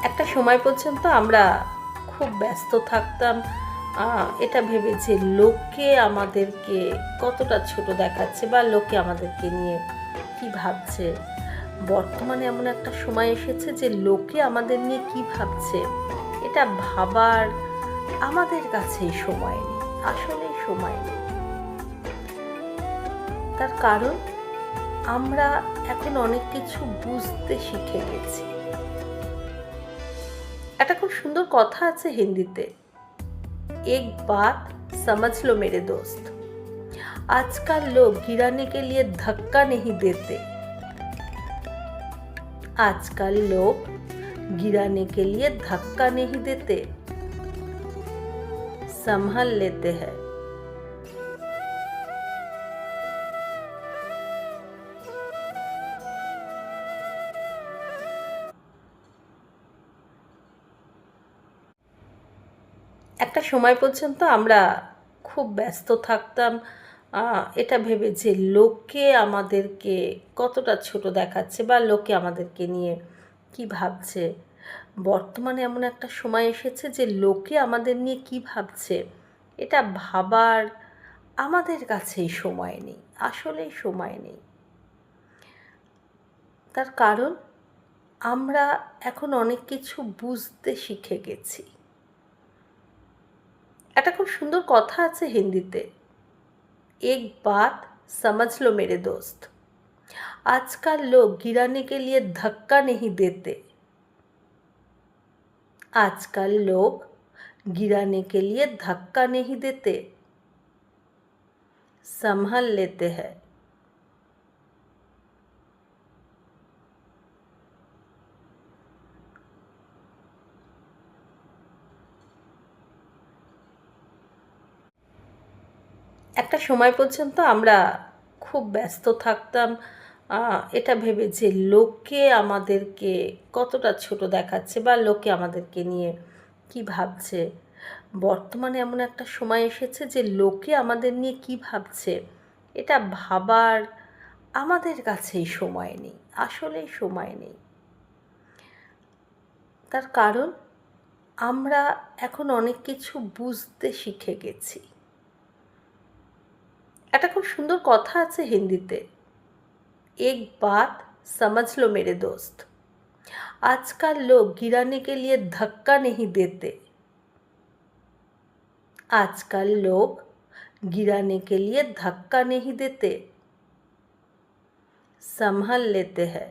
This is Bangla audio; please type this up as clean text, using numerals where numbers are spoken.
একটা সময় পর্যন্ত আমরা খুব ব্যস্ত থাকতাম এটা ভেবে যে লোকে আমাদেরকে কতটা ছোট দেখাচ্ছে বা লোকে আমাদেরকে নিয়ে কি ভাবছে। বর্তমানে এমন একটা সময় এসেছে যে লোকে আমাদের নিয়ে কি ভাবছে এটা ভাবার আমাদের কাছেই সময় নেই, আসলেই সময় নেই। তার কারণ আমরা এখন অনেক কিছু বুঝতে শিখে গেছি। একটা খুব সুন্দর কথা আছে হিন্দিতে, एक बात समझ लो मेरे दोस्त, आजकल लोग गिराने के लिए धक्का नहीं देते, आजकल लोग गिराने के लिए धक्का नहीं देते, संभल लेते हैं। একটা সময় পর্যন্ত আমরা খুব ব্যস্ত থাকতাম এটা ভেবে যে লোকে আমাদেরকে কতটা ছোট দেখাচ্ছে বা লোকে আমাদেরকে নিয়ে কি ভাবছে। বর্তমানে এমন একটা সময় এসেছে যে লোকে আমাদের নিয়ে কি ভাবছে এটা ভাবার আমাদের কাছেই সময় নেই, আসলেই সময় নেই। তার কারণ আমরা এখন অনেক কিছু বুঝতে শিখে গেছি। একটা খুব সুন্দর কথা আছে হিন্দিতে, एक बात समझ लो मेरे दोस्त, आजकल लोग गिराने के लिए धक्का नहीं देते, आजकल लोग गिराने के लिए धक्का नहीं देते, संभल लेते हैं। একটা সময় পর্যন্ত আমরা খুব ব্যস্ত থাকতাম এটা ভেবে যে লোকে আমাদেরকে কতটা ছোট দেখাচ্ছে বা লোকে আমাদেরকে নিয়ে কি ভাবছে। বর্তমানে এমন একটা সময় এসেছে যে লোকে আমাদের নিয়ে কি ভাবছে এটা ভাবার আমাদের কাছেই সময় নেই, আসলেই সময় নেই। তার কারণ আমরা এখন অনেক কিছু বুঝতে শিখে গেছি। একটা খুব সুন্দর কথা আছে হিন্দিতে, एक बात समझ लो मेरे दोस्त, आजकल लोग गिराने के लिए धक्का नहीं देते, आजकल लोग गिराने के लिए धक्का नहीं देते, संभल लेते हैं।